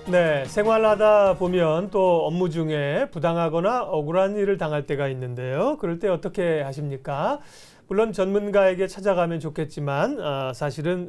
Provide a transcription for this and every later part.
네, 생활하다 보면 또 업무 중에 부당하거나 억울한 일을 당할 때가 있는데요. 그럴 때 어떻게 하십니까? 물론 전문가에게 찾아가면 좋겠지만 사실은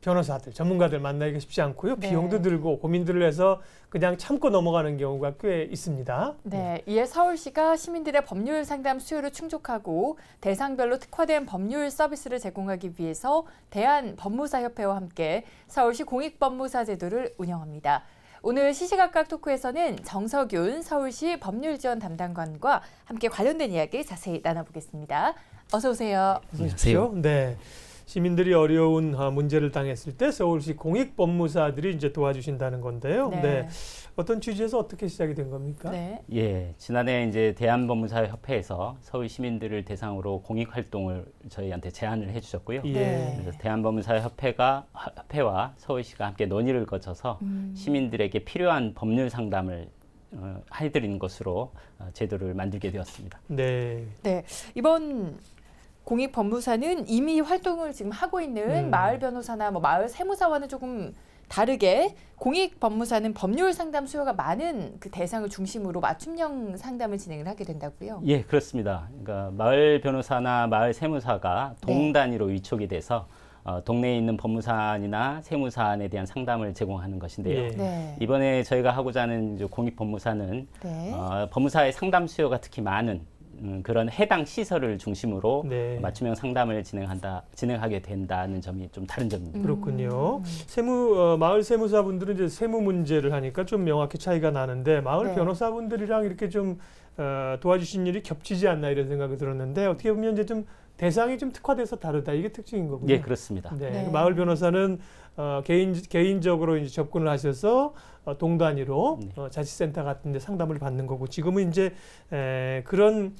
변호사들, 전문가들 만나기가 쉽지 않고요. 네. 비용도 들고 고민들을 해서 그냥 참고 넘어가는 경우가 꽤 있습니다. 네, 이에 서울시가 시민들의 법률 상담 수요를 충족하고 대상별로 특화된 법률 서비스를 제공하기 위해서 대한법무사협회와 함께 서울시 공익법무사 제도를 운영합니다. 오늘 시시각각 토크에서는 정석윤 서울시 법률지원 담당관과 함께 관련된 이야기 자세히 나눠보겠습니다. 어서 오세요. 안녕하세요. 네. 시민들이 어려운 문제를 당했을 때 서울시 공익법무사들이 이제 도와주신다는 건데요. 네. 어떤 취지에서 어떻게 시작이 된 겁니까? 네. 예, 지난해 이제 대한법무사협회에서 서울 시민들을 대상으로 공익 활동을 저희한테 제안을 해주셨고요. 예. 그래서 대한법무사협회와 서울시가 함께 논의를 거쳐서 시민들에게 필요한 법률 상담을 해드리는 것으로 제도를 만들게 되었습니다. 네. 네, 이번 공익법무사는 이미 활동을 지금 하고 있는 마을 변호사나 마을 세무사와는 조금 다르게 공익법무사는 법률 상담 수요가 많은 그 대상을 중심으로 맞춤형 상담을 진행을 하게 된다고요? 예, 그렇습니다. 그러니까 마을 변호사나 마을 세무사가 동 단위로 위촉이 돼서 동네에 있는 법무사안이나 세무사안에 대한 상담을 제공하는 것인데요. 예. 네. 이번에 저희가 하고자 하는 이제 공익법무사는 네. 법무사의 상담 수요가 특히 많은 그런 해당 시설을 중심으로 네. 맞춤형 상담을 진행하게 된다는 점이 좀 다른 점입니다. 그렇군요. 마을 세무사분들은 이제 세무 문제를 하니까 좀 명확히 차이가 나는데 마을 네. 변호사분들이랑 이렇게 좀 도와주신 일이 겹치지 않나 이런 생각이 들었는데 어떻게 보면 이제 좀 대상이 좀 특화돼서 다르다 이게 특징인 거군요. 예, 그렇습니다. 네. 네. 마을 변호사는 개인적으로 이제 접근을 하셔서 동단위로 자치센터 같은 데 상담을 받는 거고 지금은 이제 그런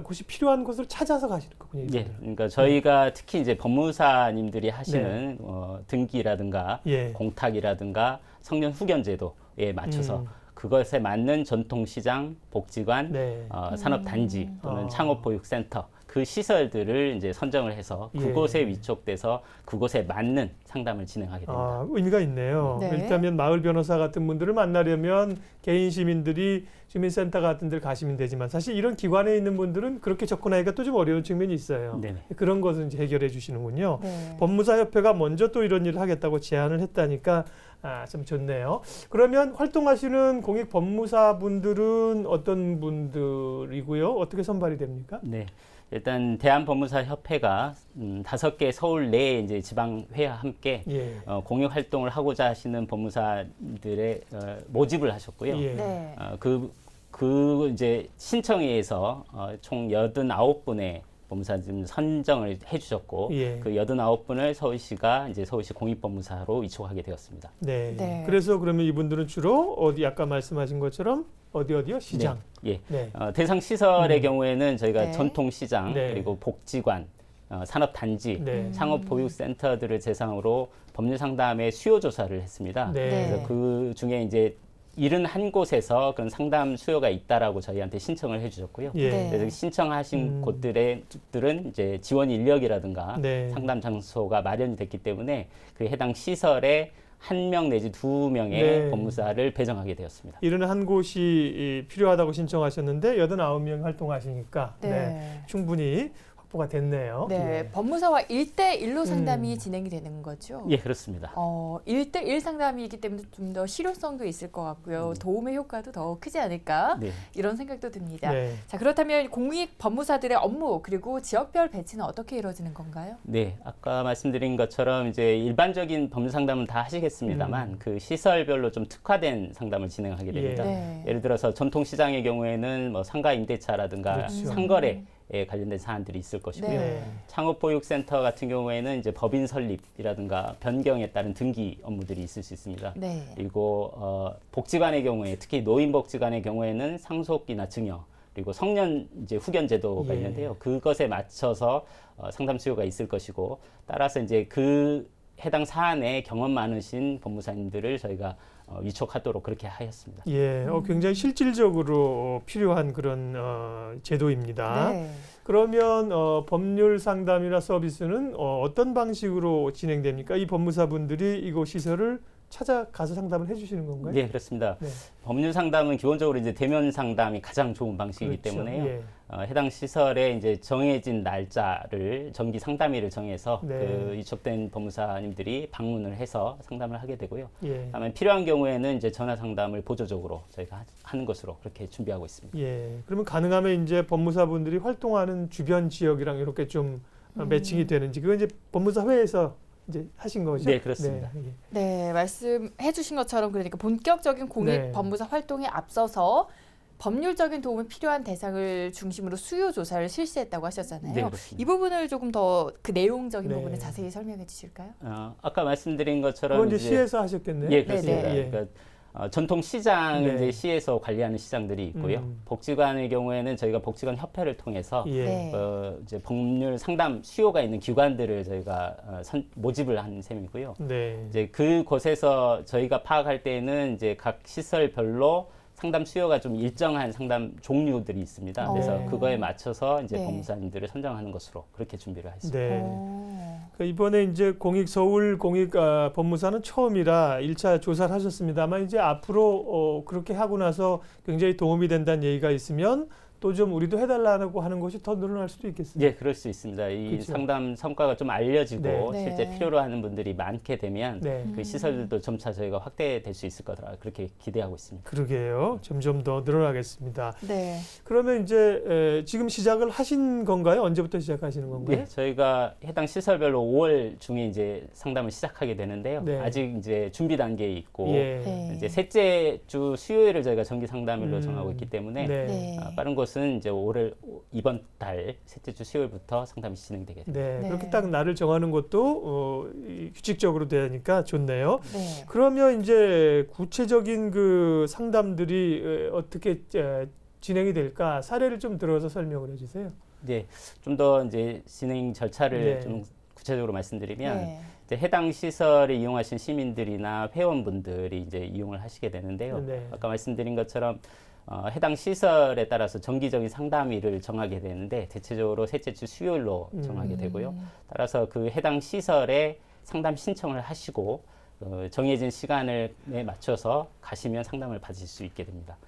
곳이 필요한 곳을 찾아서 가시는 거군요. 예, 이분들은. 그러니까 저희가 특히 이제 법무사님들이 하시는 등기라든가 예. 공탁이라든가 성년 후견 제도에 맞춰서 그것에 맞는 전통시장, 복지관, 네. 산업단지 또는 창업보육센터 그 시설들을 이제 선정을 해서 예. 그곳에 위촉돼서 그곳에 맞는 상담을 진행하게 됩니다. 의미가 있네요. 네. 일단은 마을 변호사 같은 분들을 만나려면 개인 시민들이 주민센터 같은 데 가시면 되지만 사실 이런 기관에 있는 분들은 그렇게 접근하기가 또 좀 어려운 측면이 있어요. 네네. 그런 것을 이제 해결해 주시는군요. 네. 법무사협회가 먼저 또 이런 일을 하겠다고 제안을 했다니까 참 좋네요. 그러면 활동하시는 공익법무사분들은 어떤 분들이고요? 어떻게 선발이 됩니까? 네. 일단 대한법무사협회가 5개 서울 내에 이제 지방회와 함께 예. 공익 활동을 하고자 하시는 법무사들의 모집을 하셨고요. 예. 네. 그 이제 신청에 의해서 총 89분의 법무사님 선정을 해주셨고 예. 그 89분을 서울시가 이제 서울시 공익법무사로 위촉하게 되었습니다. 네. 네. 그래서 그러면 이분들은 주로 어디 아까 말씀하신 것처럼 어디요? 시장. 예. 네. 대상 시설의 경우에는 저희가 네. 전통시장 네. 그리고 복지관, 산업단지, 네. 창업보육센터들을 대상으로 법률 상담의 수요 조사를 했습니다. 네. 그래서 그 중에 이제 71곳에서 그런 상담 수요가 있다라고 저희한테 신청을 해주셨고요. 예. 네. 그래서 신청하신 곳들은 이제 지원 인력이라든가 네. 상담 장소가 마련이 됐기 때문에 그 해당 시설에 1명 내지 2명의 네. 법무사를 배정하게 되었습니다. 이런 한 곳이 필요하다고 신청하셨는데 89명 활동하시니까 네. 충분히 확보가 됐네요. 네. 예. 법무사와 1대1로 상담이 진행이 되는 거죠? 예, 그렇습니다. 1대1 상담이기 때문에 좀 더 실효성도 있을 것 같고요. 도움의 효과도 더 크지 않을까? 네. 이런 생각도 듭니다. 네. 자, 그렇다면 공익 법무사들의 업무 그리고 지역별 배치는 어떻게 이루어지는 건가요? 네, 아까 말씀드린 것처럼 이제 일반적인 법률 상담은 다 하시겠습니다만 그 시설별로 좀 특화된 상담을 진행하게 됩니다. 네. 예를 들어서 전통시장의 경우에는 뭐 상가 임대차라든가 그렇죠. 상거래에 관련된 사안들이 있을 것이고요. 네. 창업보육센터 같은 경우에는 이제 법인 설립이라든가 변경에 따른 등기 업무들이 있을 수 있습니다. 네. 그리고 복지관의 경우에 특히 노인복지관의 경우에는 상속이나 증여 그리고 성년 이제 후견 제도가 예. 있는데요. 그것에 맞춰서 상담 수요가 있을 것이고 따라서 이제 그 해당 사안에 경험 많으신 법무사님들을 저희가 위촉하도록 그렇게 하였습니다. 예, 굉장히 실질적으로 필요한 그런 제도입니다. 네. 그러면 법률 상담이나 서비스는 어떤 방식으로 진행됩니까? 이 법무사분들이 이곳 시설을 찾아가서 상담을 해주시는 건가요? 네, 그렇습니다. 네. 법률 상담은 기본적으로 이제 대면 상담이 가장 좋은 방식이기 그렇죠. 때문에요. 예. 해당 시설에 이제 정해진 날짜를 정기 상담일을 정해서 네. 그 위촉된 법무사님들이 방문을 해서 상담을 하게 되고요. 예. 다만 필요한 경우에는 이제 전화 상담을 보조적으로 저희가 하는 것으로 그렇게 준비하고 있습니다. 예. 그러면 가능하면 이제 법무사분들이 활동하는 주변 지역이랑 이렇게 좀 매칭이 되는지 그건 이제 법무사회에서 이제 하신 거죠? 네, 그렇습니다. 네, 말씀해 주신 것처럼 그러니까 본격적인 공익 네. 법무사 활동에 앞서서 법률적인 도움이 필요한 대상을 중심으로 수요 조사를 실시했다고 하셨잖아요. 네, 그렇습니다. 이 부분을 조금 더 그 내용적인 네. 부분을 자세히 설명해 주실까요? 아까 말씀드린 것처럼 그건 이제 시에서 하셨겠네요. 예, 그렇습니다. 네, 네. 그러니까 전통 시장 네. 이제 시에서 관리하는 시장들이 있고요. 음. 복지관의 경우에는 저희가 복지관 협회를 통해서 예. 네. 이제 법률 상담 수요가 있는 기관들을 저희가 모집을 한 셈이고요. 네. 이제 그곳에서 저희가 파악할 때는 이제 각 시설별로 상담 수요가 좀 일정한 상담 종류들이 있습니다. 그래서 네. 그거에 맞춰서 이제 네. 법무사님들을 선정하는 것으로 그렇게 준비를 했습니다. 네. 오. 그 이번에 이제 서울 공익 법무사는 처음이라 1차 조사를 하셨습니다만 이제 앞으로 그렇게 하고 나서 굉장히 도움이 된다는 얘기가 있으면 또 좀 우리도 해달라고 하는 것이 더 늘어날 수도 있겠습니다. 예, 그럴 수 있습니다. 이 그렇죠. 상담 성과가 좀 알려지고 네. 실제 네. 필요로 하는 분들이 많게 되면 네. 그 시설들도 점차 저희가 확대될 수 있을 거라 그렇게 기대하고 있습니다. 그러게요. 점점 더 늘어나겠습니다. 네. 그러면 이제 지금 시작을 하신 건가요? 언제부터 시작하시는 건가요? 네, 저희가 해당 시설별로 5월 중에 이제 상담을 시작하게 되는데요. 네. 아직 이제 준비 단계에 있고 예. 네. 이제 셋째 주 수요일을 저희가 정기 상담일로 정하고 있기 때문에 네. 네. 빠른 곳은 이제 이번 달 셋째 주 수요일부터 상담이 진행되게 됩니다. 네. 네. 그렇게 딱 날을 정하는 것도 규칙적으로 되니까 좋네요. 네. 그러면 이제 구체적인 그 상담들이 어떻게 진행이 될까 사례를 좀 들어서 설명을 해주세요. 네, 좀 더 이제 진행 절차를 네. 좀 구체적으로 말씀드리면 네. 이제 해당 시설을 이용하신 시민들이나 회원분들이 이제 이용을 하시게 되는데요. 네. 아까 말씀드린 것처럼 해당 시설에 따라서 정기적인 상담일을 정하게 되는데 대체적으로 셋째 주 수요일로 정하게 되고요. 따라서 그 해당 시설에 상담 신청을 하시고 정해진 시간에 맞춰서 가시면 상담을 받으실 수 있게 됩니다.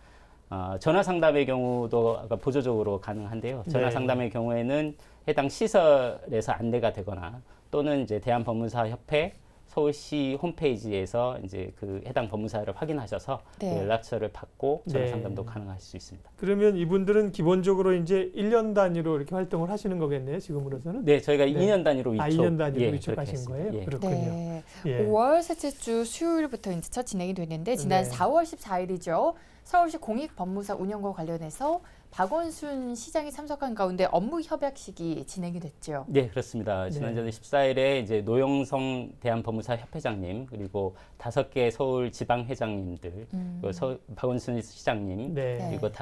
전화 상담의 경우도 아까 보조적으로 가능한데요. 전화 네. 상담의 경우에는 해당 시설에서 안내가 되거나 또는 이제 대한법무사협회 서울시 홈페이지에서 이제 그 해당 법무사를 확인하셔서 네. 그 연락처를 받고 전화 네. 상담도 가능하실 수 있습니다. 그러면 이분들은 기본적으로 이제 1년 단위로 이렇게 활동을 하시는 거겠네요. 지금으로서는. 네, 저희가 네. 2년 단위로 위촉, 2년 단위로 예, 위촉하신 그렇게 거예요? 했습니다. 예. 그렇군요. 네. 예. 5월 셋째 주 수요일부터 이제 첫 진행이 됐는데 지난 네. 4월 14일이죠. 서울시 공익법무사 운영과 관련해서 박원순 시장이 참석한 가운데 업무 협약식이 진행이 됐죠. 네, 그렇습니다. 지난달 14일에 이제 노영성 대한법무사 협회장님 그리고 5개 서울 지방 회장님들 그리고 박원순 시장님 네. 그리고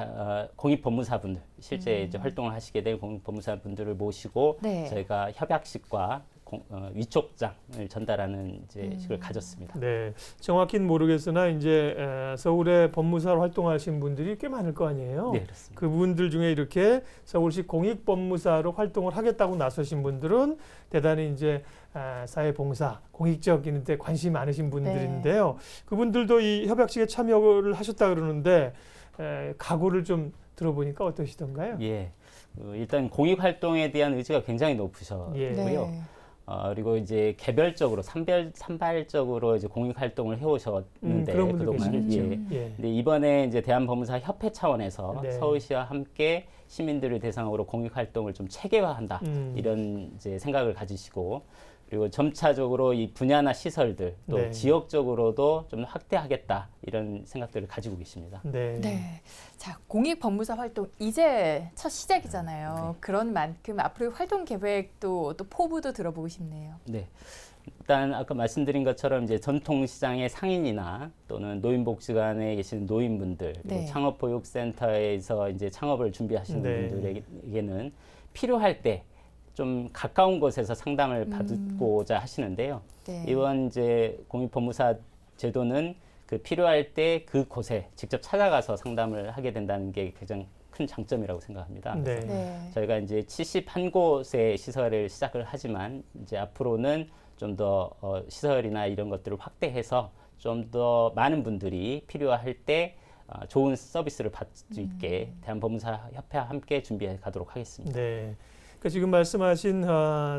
공익법무사분들 실제 이제 활동을 하시게 될 공익법무사분들을 모시고 네. 저희가 협약식과 위촉장을 전달하는 이제 식을 가졌습니다. 네, 정확히는 모르겠으나 이제 서울에 법무사로 활동하신 분들이 꽤 많을 거 아니에요. 네, 그렇습니다. 그분들 중에 이렇게 서울시 공익법무사로 활동을 하겠다고 나서신 분들은 대단히 이제 사회봉사, 공익적인 데 관심이 많으신 분들인데요. 그분들도 이 협약식에 참여를 하셨다 그러는데 각오를 좀 들어보니까 어떠시던가요? 예, 일단 공익 활동에 대한 의지가 굉장히 높으셨고요. 예. 네. 그리고 이제 개별적으로 산발적으로 이제 공익 활동을 해오셨는데 그런 분들 그동안 계시겠죠. 예. 근데 이번에 이제 대한법무사 협회 차원에서 네. 서울시와 함께 시민들을 대상으로 공익 활동을 좀 체계화한다 이런 이제 생각을 가지시고 그리고 점차적으로 이 분야나 시설들 또 네. 지역적으로도 좀 확대하겠다 이런 생각들을 가지고 계십니다. 네. 네. 자, 공익법무사 활동 이제 첫 시작이잖아요. 그런 만큼 앞으로의 활동 계획도 또 포부도 들어보고 싶네요. 네. 일단 아까 말씀드린 것처럼 이제 전통시장의 상인이나 또는 노인복지관에 계신 노인분들 그리고 네. 창업보육센터에서 이제 창업을 준비하시는 네. 분들에게는 필요할 때 좀 가까운 곳에서 상담을 받고자 하시는데요. 네. 이번 이제 공익법무사 제도는 그 필요할 때 그곳에 직접 찾아가서 상담을 하게 된다는 게 가장 큰 장점이라고 생각합니다. 네. 네. 저희가 이제 71곳의 시설을 시작을 하지만 이제 앞으로는 좀 더 시설이나 이런 것들을 확대해서 좀 더 많은 분들이 필요할 때 좋은 서비스를 받을 수 있게 대한법무사협회와 함께 준비해 가도록 하겠습니다. 네. 그러니까 지금 말씀하신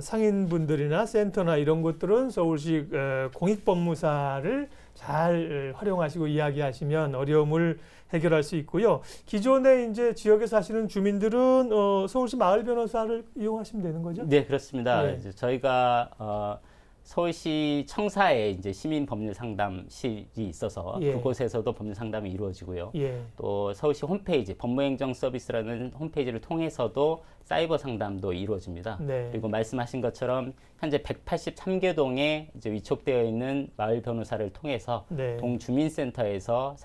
상인분들이나 센터나 이런 것들은 서울시 공익법무사를 잘 활용하시고 이야기하시면 어려움을 해결할 수 있고요. 기존에 이제 지역에 사시는 주민들은 서울시 마을 변호사를 이용하시면 되는 거죠? 네, 그렇습니다. 네. 이제 저희가 서울시 청사에 이제 시민 법률 상담실이 있어서 예. 그곳에서도 법률 상담이 이루어지고요. 예. 또 서울시 홈페이지 법무행정 서비스라는 홈페이지를 통해서도 사이버 상담도 이루어집니다. 네. 그리고 말씀하신 것처럼 현재 183개 동에 이제 위촉되어 있는 마을 변호사를 통해서 네. 동주민센터에서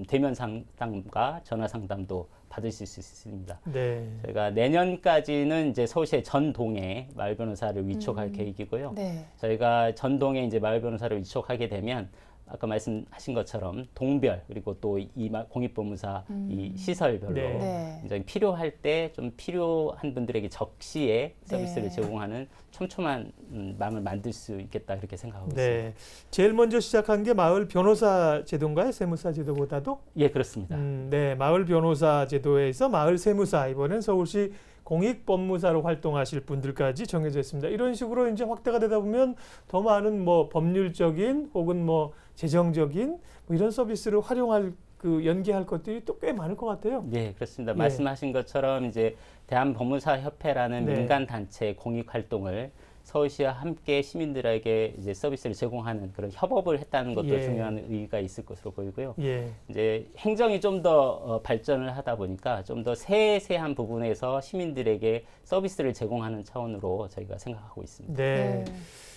대면 상담과 전화 상담도 받으실 수 있습니다. 네. 저희가 내년까지는 이제 서울시의 전 동에 마을 변호사를 위촉할 계획이고요. 네. 저희가 전 동에 이제 마을 변호사를 위촉하게 되면 아까 말씀하신 것처럼 동별 그리고 또 이 공익법무사 이 시설별로 네. 네. 이제 필요할 때 좀 필요한 분들에게 적시에 서비스를 네. 제공하는 촘촘한 망을 만들 수 있겠다 그렇게 생각하고 있습니다. 네. 제일 먼저 시작한 게 마을 변호사 제도인가요? 세무사 제도보다도? 예, 그렇습니다. 네. 마을 변호사 제도에서 마을 세무사, 이번엔 서울시 공익법무사로 활동하실 분들까지 정해져 있습니다. 이런 식으로 이제 확대가 되다 보면 더 많은 뭐 법률적인 혹은 뭐 재정적인 뭐 이런 서비스를 활용할 연계할 것들이 또 꽤 많을 것 같아요. 네, 그렇습니다. 예. 말씀하신 것처럼 이제 대한법무사협회라는 네. 민간 단체 공익 활동을 서울시와 함께 시민들에게 이제 서비스를 제공하는 그런 협업을 했다는 것도 예. 중요한 의의가 있을 것으로 보이고요. 예. 이제 행정이 좀 더 발전을 하다 보니까 좀 더 세세한 부분에서 시민들에게 서비스를 제공하는 차원으로 저희가 생각하고 있습니다. 네.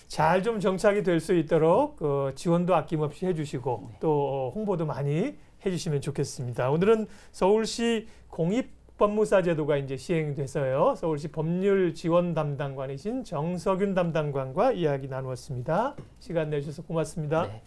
잘 좀 정착이 될 수 있도록 지원도 아낌없이 해주시고 또 홍보도 많이 해주시면 좋겠습니다. 오늘은 서울시 공익법무사 제도가 이제 시행돼서요. 서울시 법률 지원 담당관이신 정석윤 담당관과 이야기 나누었습니다. 시간 내주셔서 고맙습니다. 네.